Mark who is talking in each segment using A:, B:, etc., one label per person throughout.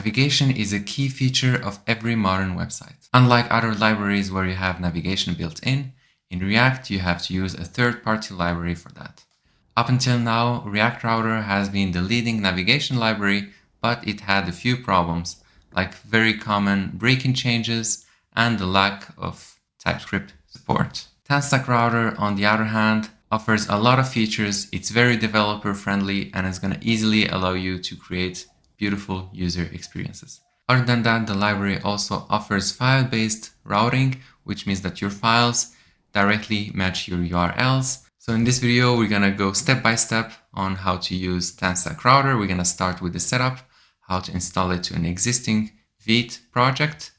A: Navigation is a key feature of every modern website. Unlike other libraries where you have navigation built in React you have to use a third-party library for that. Up until now, React Router has been the leading navigation library, but it had a few problems, like very common breaking changes and the lack of TypeScript support. TanStack Router, on the other hand, offers a lot of features. It's very developer friendly and is going to easily allow you to create beautiful user experiences. Other than that, the library also offers file-based routing, which means that your files directly match your URLs. So in this video, we're going to go step by step on how to use TanStack Router. We're going to start with the setup, how to install it to an existing Vite project.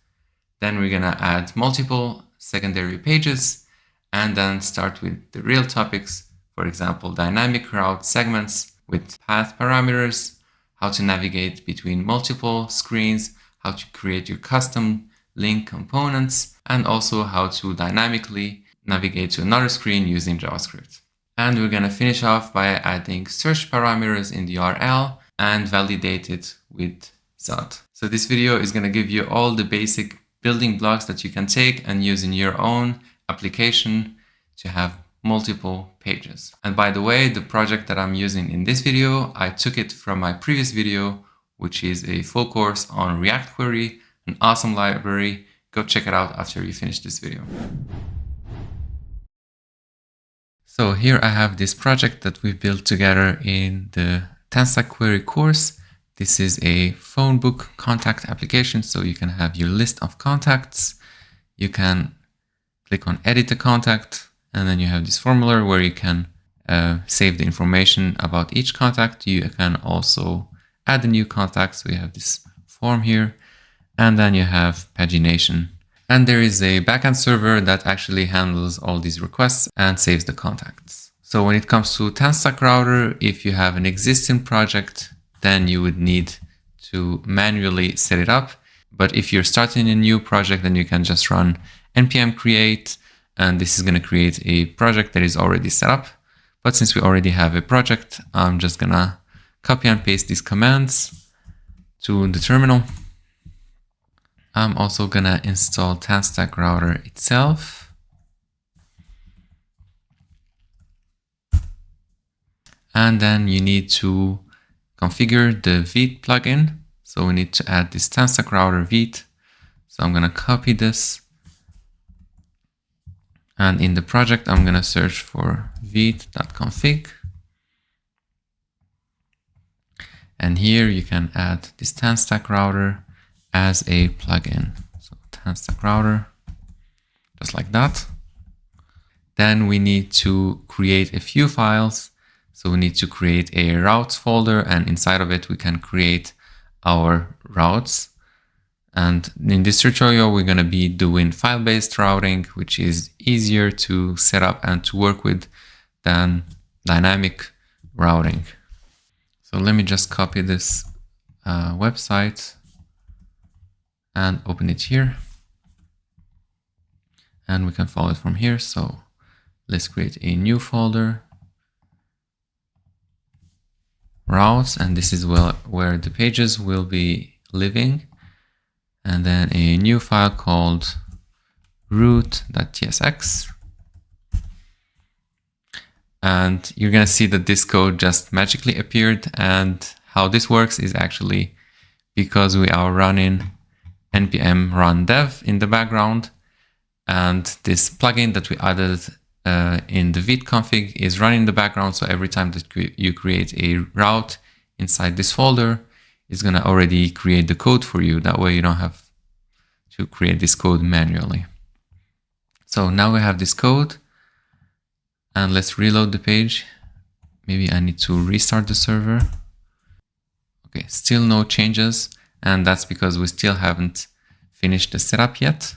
A: Then we're going to add multiple secondary pages and then start with the real topics. For example, dynamic route segments with path parameters, how to navigate between multiple screens, how to create your custom link components, and also how to dynamically navigate to another screen using JavaScript. And we're going to finish off by adding search parameters in the URL and validate it with Zod. So this video is going to give you all the basic building blocks that you can take and use in your own application to have multiple pages. And by the way, the project that I'm using in this video, I took it from my previous video, which is a full course on React Query, an awesome library. Go check it out after you finish this video. So here I have this project that we built together in the TanStack Query course. This is a phone book contact application, so you can have your list of contacts. You can click on edit a contact, and then you have this formula where you can save the information about each contact. You can also add a new contact, so you have this form here, and then you have pagination. And there is a backend server that actually handles all these requests and saves the contacts. So when it comes to TanStack Router, if you have an existing project, then you would need to manually set it up. But if you're starting a new project, then you can just run npm create, and this is going to create a project that is already set up. But since we already have a project, I'm just going to copy and paste these commands to the terminal. I'm also going to install TanStack Router itself. And then you need to configure the Vite plugin. So we need to add this TanStack Router Vite. So I'm going to copy this. And in the project, I'm going to search for vite.config. And here you can add this TanStack Router as a plugin. So TanStack Router, just like that. Then we need to create a few files. So we need to create a routes folder, and inside of it, we can create our routes. And in this tutorial, we're going to be doing file-based routing, which is easier to set up and to work with than dynamic routing. So let me just copy this website and open it here. And we can follow it from here. So let's create a new folder, routes, and this is where the pages will be living. And then a new file called root.tsx. And you're going to see that this code just magically appeared. And how this works is actually because we are running npm run dev in the background. And this plugin that we added in the Vite config is running in the background. So every time that you create a route inside this folder, it's going to already create the code for you. That way you don't have to create this code manually. So now we have this code, and let's reload the page. Maybe I need to restart the server. Okay, still no changes. And that's because we still haven't finished the setup yet.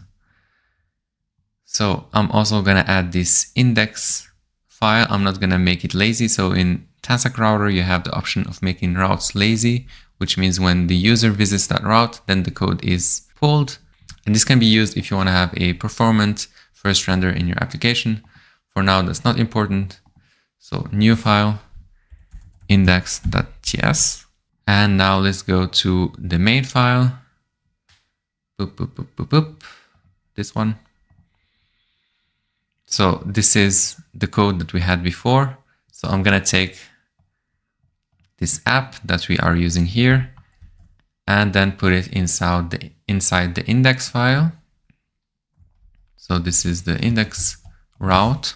A: So I'm also going to add this index file. I'm not going to make it lazy. So in TanStack Router, you have the option of making routes lazy, which means when the user visits that route, then the code is pulled. And this can be used if you want to have a performant first render in your application. For now, that's not important. So new file, index.ts. And now let's go to the main file. Boop, boop, boop, boop, boop. This one. So this is the code that we had before. So I'm going to take this app that we are using here and then put it inside the index file. So this is the index route.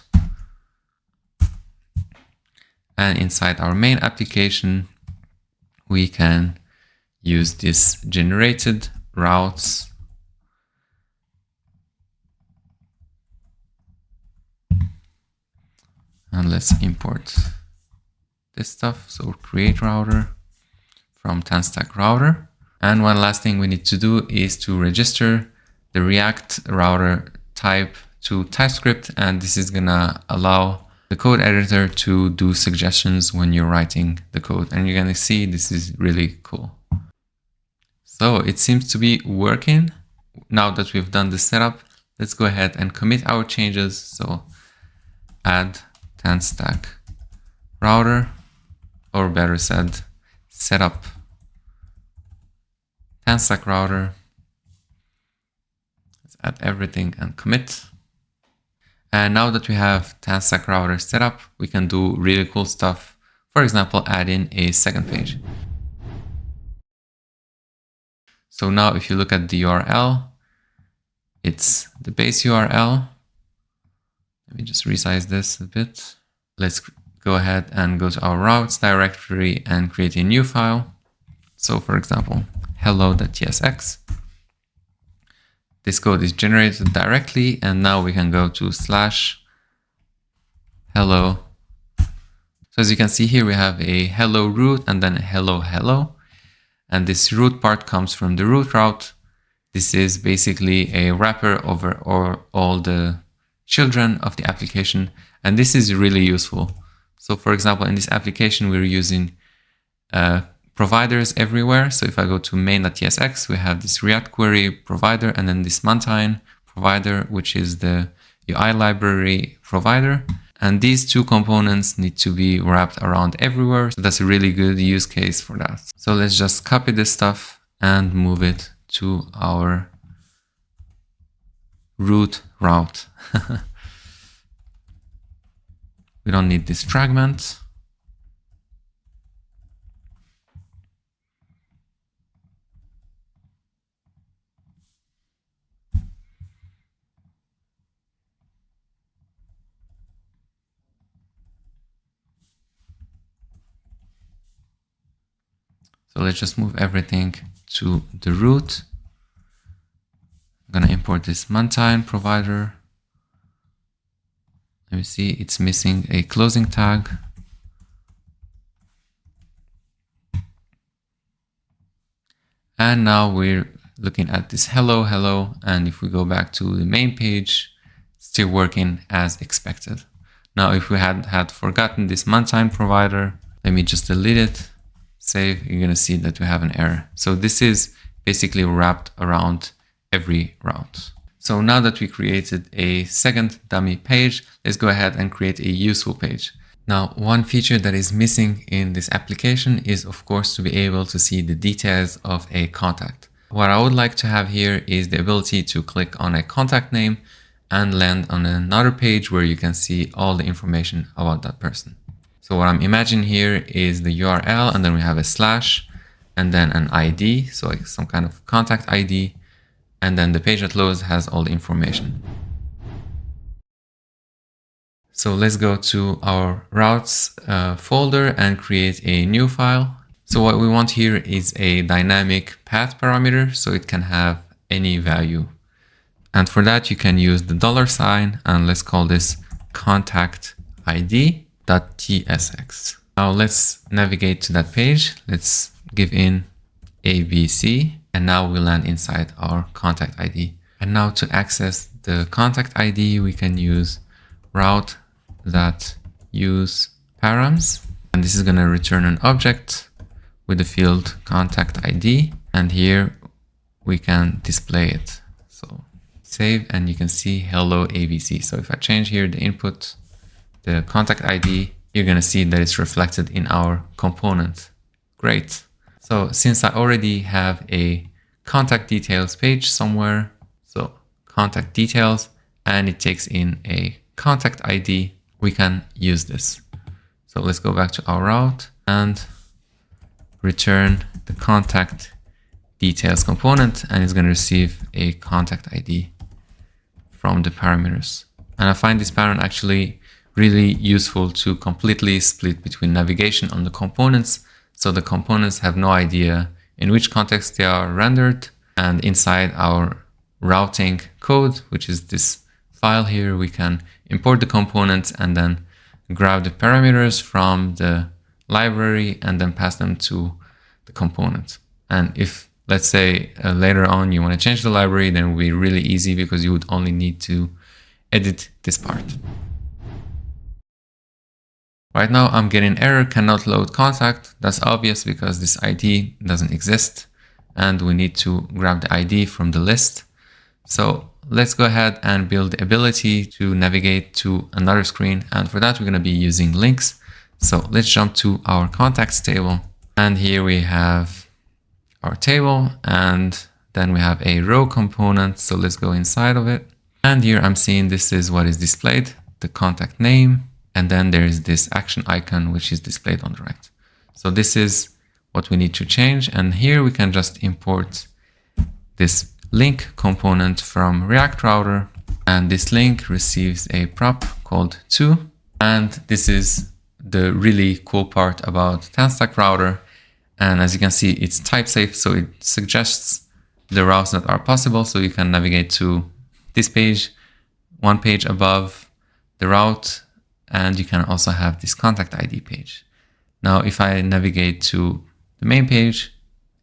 A: And inside our main application, we can use this generated routes. And let's import this stuff. So create router from TanStack Router. And one last thing we need to do is to register the React router type to TypeScript. And this is gonna allow the code editor to do suggestions when you're writing the code. And you're gonna see this is really cool. So it seems to be working. Now that we've done the setup, let's go ahead and commit our changes. So add TanStack Router, or better said, setup TanStack Router. Let's add everything and commit. And now that we have TanStack Router set up, we can do really cool stuff. For example, add in a second page. So now if you look at the URL, it's the base URL. Let me just resize this a bit. Let's go ahead and go to our routes directory and create a new file. So for example, hello.tsx. This code is generated directly, and now we can go to /hello. So as you can see here, we have a hello root and then a hello. And this root part comes from the root route. This is basically a wrapper over all the children of the application. And this is really useful. So for example, in this application, we're using providers everywhere. So if I go to main.tsx, we have this React query provider and then this Mountain provider, which is the UI library provider. And these two components need to be wrapped around everywhere. So that's a really good use case for that. So let's just copy this stuff and move it to our root route. We don't need this fragment. So let's just move everything to the root. I'm going to import this Mountain provider. Let me see, it's missing a closing tag. And now we're looking at this hello. And if we go back to the main page, still working as expected. Now, if we had forgotten this Mountain provider, let me just delete it. Save, you're going to see that we have an error. So this is basically wrapped around every route. So now that we created a second dummy page, let's go ahead and create a useful page. Now, one feature that is missing in this application is, of course, to be able to see the details of a contact. What I would like to have here is the ability to click on a contact name and land on another page where you can see all the information about that person. So what I'm imagining here is the URL, and then we have a slash, and then an ID, so like some kind of contact ID, and then the page that loads has all the information. So let's go to our routes folder and create a new file. So what we want here is a dynamic path parameter, so it can have any value. And for that, you can use the $, and let's call this contact ID.tsx. Now let's navigate to that page. Let's give in ABC, and now we land inside our contact ID. And now to access the contact ID, we can use route.useParams, and this is going to return an object with the field contact ID, and here we can display it. So save, and you can see hello ABC. So if I change here the input, the contact ID, you're going to see that it's reflected in our component. Great. So So since I already have a contact details page somewhere, so contact details, and it takes in a contact ID, we can use this. So let's go back to our route and return the contact details component, and it's going to receive a contact ID from the parameters. And I find this pattern actually really useful to completely split between navigation on the components, so the components have no idea in which context they are rendered. And inside our routing code, which is this file here, we can import the components and then grab the parameters from the library and then pass them to the component. And if, let's say, later on you want to change the library, then it will be really easy because you would only need to edit this part. Right now I'm getting error, cannot load contact. That's obvious because this ID doesn't exist and we need to grab the ID from the list. So let's go ahead and build the ability to navigate to another screen. And for that, we're going to be using links. So let's jump to our contacts table. And here we have our table, and then we have a row component. So let's go inside of it. And here I'm seeing this is what is displayed, the contact name. And then there is this action icon, which is displayed on the right. So this is what we need to change. And here we can just import this link component from React Router. And this link receives a prop called to. And this is the really cool part about TanStack Router. And as you can see, it's type safe. So it suggests the routes that are possible. So you can navigate to this page, one page above the route. And you can also have this contact ID page. Now, if I navigate to the main page,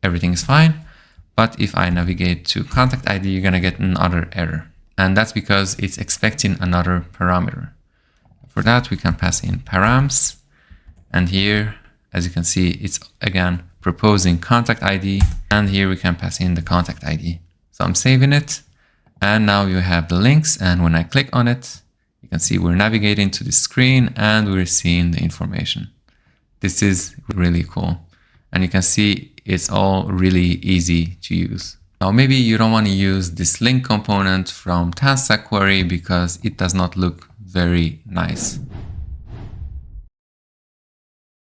A: everything is fine. But if I navigate to contact ID, you're going to get another error. And that's because it's expecting another parameter. For that, we can pass in params. And here, as you can see, it's again proposing contact ID. And here we can pass in the contact ID. So I'm saving it. And now you have the links. And when I click on it, you can see we're navigating to the screen and we're seeing the information. This is really cool. And you can see it's all really easy to use. Now, maybe you don't want to use this link component from TanStack query because it does not look very nice.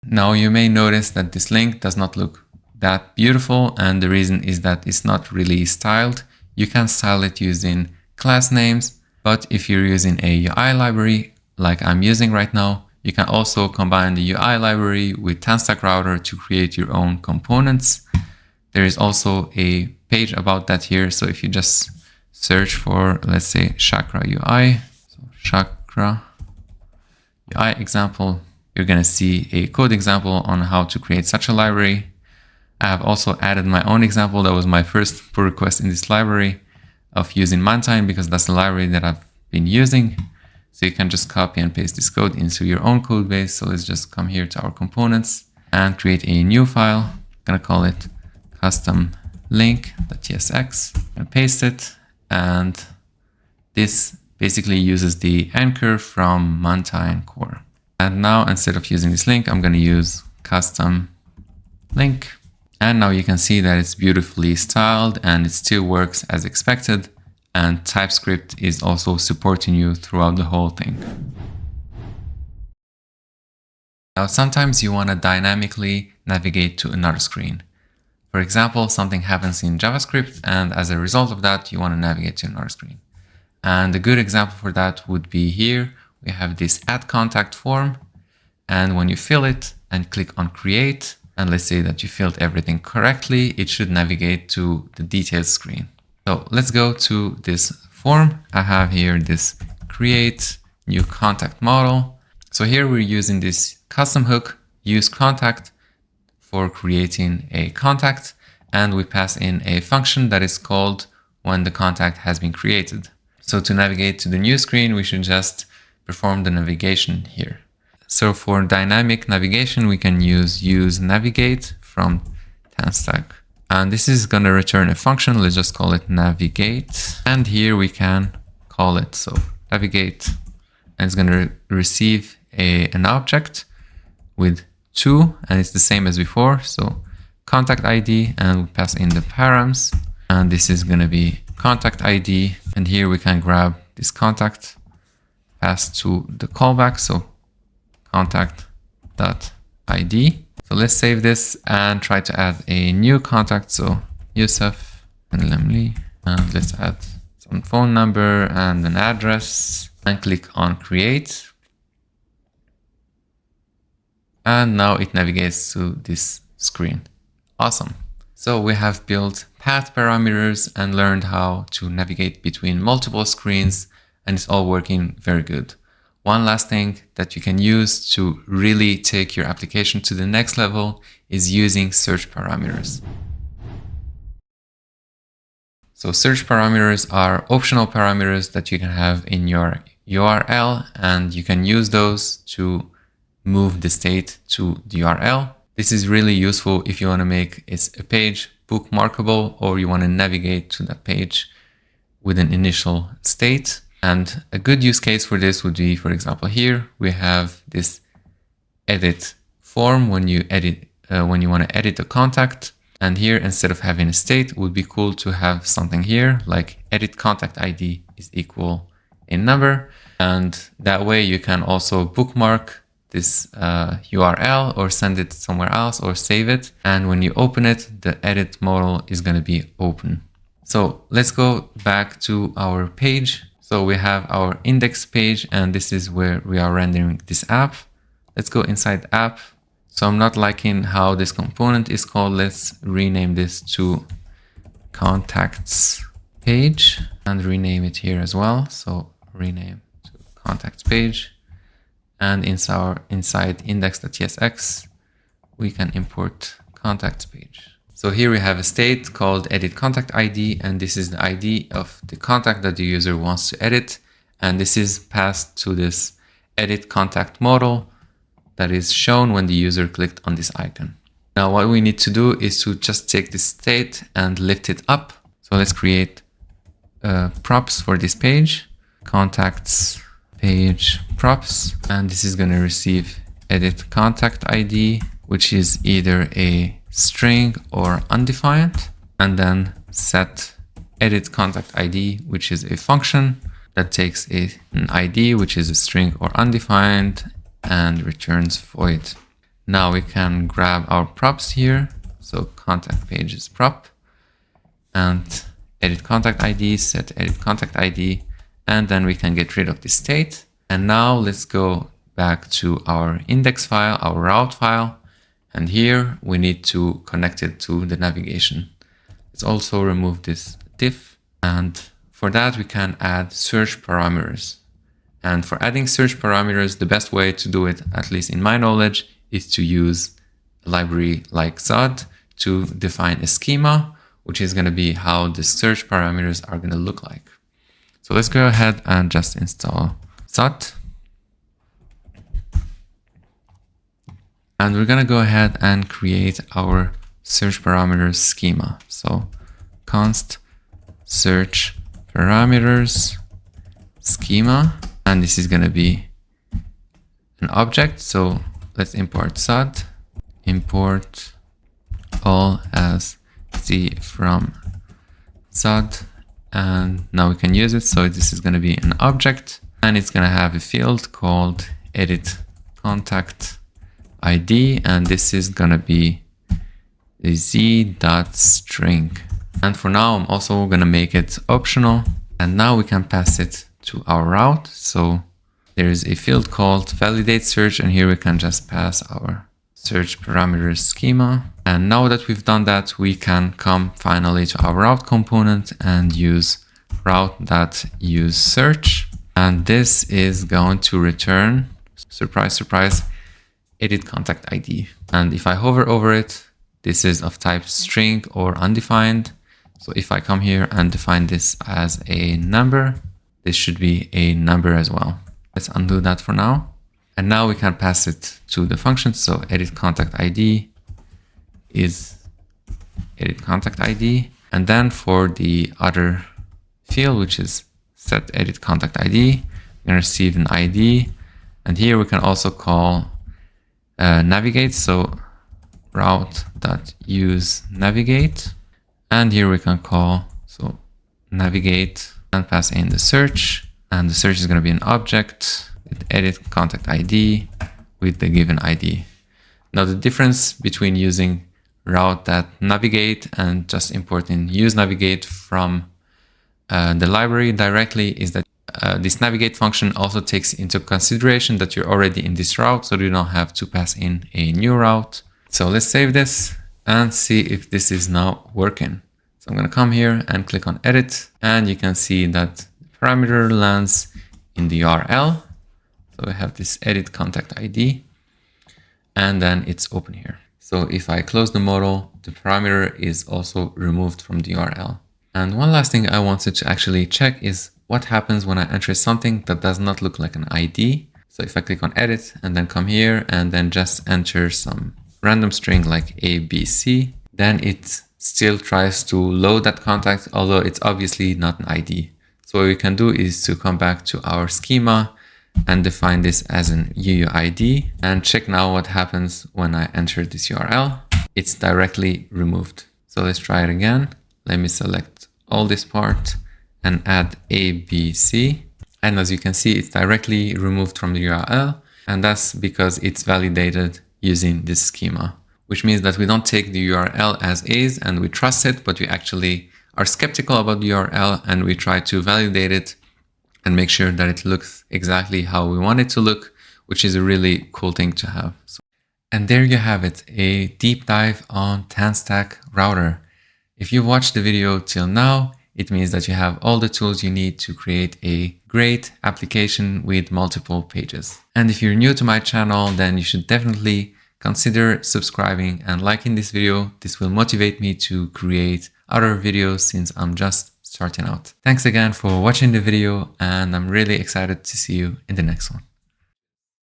A: Now, you may notice that this link does not look that beautiful. And the reason is that it's not really styled. You can style it using class names. But if you're using a UI library like I'm using right now, you can also combine the UI library with TanStack Router to create your own components. There is also a page about that here. So if you just search for, let's say, Chakra UI, so Chakra UI example, you're going to see a code example on how to create such a library. I have also added my own example. That was my first pull request in this library of using Mantine because that's the library that I've been using. So you can just copy and paste this code into your own code base. So let's just come here to our components and create a new file. I'm going to call it custom link.tsx and paste it. And this basically uses the anchor from Mantine core. And now instead of using this link, I'm going to use custom link. And now you can see that it's beautifully styled and it still works as expected. And TypeScript is also supporting you throughout the whole thing. Now, sometimes you want to dynamically navigate to another screen. For example, something happens in JavaScript, and as a result of that, you want to navigate to another screen. And a good example for that would be here. We have this add contact form. And when you fill it and click on create, and let's say that you filled everything correctly, it should navigate to the details screen. So let's go to this form. I have here this create new contact model. So here we're using this custom hook, use contact, for creating a contact. And we pass in a function that is called when the contact has been created. So to navigate to the new screen, we should just perform the navigation here. So for dynamic navigation, we can use navigate from TanStack. And this is going to return a function. Let's just call it navigate. And here we can call it so navigate. And it's going to receive an object with to, and it's the same as before. So contact ID, and we pass in the params, and this is going to be contact ID, and here we can grab this contact, pass to the callback, so contact.id. So let's save this and try to add a new contact, so Yusuf and Lemli, and let's add some phone number and an address, and click on create. And now it navigates to this screen. Awesome. So we have built path parameters and learned how to navigate between multiple screens, and it's all working very good. One last thing that you can use to really take your application to the next level is using search parameters. So search parameters are optional parameters that you can have in your URL, and you can use those to move the state to the URL. This is really useful if you want to make a page bookmarkable, or you want to navigate to that page with an initial state. And a good use case for this would be, for example, here we have this edit form when you want to edit a contact. And here, instead of having a state, it would be cool to have something here like edit contact ID is equal a number. And that way you can also bookmark this URL or send it somewhere else or save it. And when you open it, the edit modal is going to be open. So let's go back to our page. So we have our index page, and this is where we are rendering this app. Let's go inside app. So I'm not liking how this component is called. Let's rename this to contacts page and rename it here as well. So rename to contacts page, and inside index.tsx, we can import contacts page. So here we have a state called edit contact ID, and this is the ID of the contact that the user wants to edit. And this is passed to this edit contact modal that is shown when the user clicked on this icon. Now what we need to do is to just take this state and lift it up. So let's create props for this page, contacts page props, and this is going to receive edit contact ID, which is either a string or undefined, and then set edit contact ID, which is a function that takes an ID, which is a string or undefined, and returns void. Now we can grab our props here. So contact page is prop, and edit contact ID, set edit contact ID, and then we can get rid of the state. And now let's go back to our index file, our route file. And here we need to connect it to the navigation. Let's also remove this diff. And for that, we can add search parameters. And for adding search parameters, the best way to do it, at least in my knowledge, is to use a library like Zod to define a schema, which is going to be how the search parameters are going to look like. So let's go ahead and just install Zod. And we're going to go ahead and create our search parameters schema. So const search parameters schema, and this is going to be an object. So let's import Zod, import all as C from Zod, and now we can use it. So this is going to be an object, and it's going to have a field called edit contact ID, and this is going to be a z.string. And for now, I'm also going to make it optional, and now we can pass it to our route. So there is a field called validate search, and here we can just pass our search parameters schema. And now that we've done that, we can come finally to our route component and use route.useSearch. And this is going to return, surprise, surprise, edit contact ID. And if I hover over it, this is of type string or undefined. So if I come here and define this as a number, this should be a number as well. Let's undo that for now. And now we can pass it to the function. So edit contact ID is edit contact ID. And then for the other field, which is set edit contact ID, we're going to receive an ID. And here we can also call navigate. So route.useNavigate. And here we can call, so navigate, and pass in the search. And the search is going to be an object with edit contact ID with the given ID. Now the difference between using route.navigate and just importing useNavigate from the library directly is that this navigate function also takes into consideration that you're already in this route, so you don't have to pass in a new route. So let's save this and see if this is now working. So I'm going to come here and click on edit, and you can see that the parameter lands in the URL. So we have this edit contact ID, and then it's open here. So if I close the modal, the parameter is also removed from the URL. And one last thing I wanted to actually check is what happens when I enter something that does not look like an ID. So if I click on edit and then come here and then just enter some random string like ABC, then it still tries to load that contact, although it's obviously not an ID. So what we can do is to come back to our schema and define this as an UUID and check now what happens when I enter this URL. It's directly removed. So let's try it again. Let me select all this part and add ABC. And as you can see, it's directly removed from the URL. And that's because it's validated using this schema, which means that we don't take the URL as is and we trust it, but we actually are skeptical about the URL and we try to validate it and make sure that it looks exactly how we want it to look, which is a really cool thing to have. And there you have it, a deep dive on TanStack Router. If you watched the video till now, it means that you have all the tools you need to create a great application with multiple pages. And if you're new to my channel, then you should definitely consider subscribing and liking this video. This will motivate me to create other videos since I'm just starting out. Thanks again for watching the video, and I'm really excited to see you in the next one.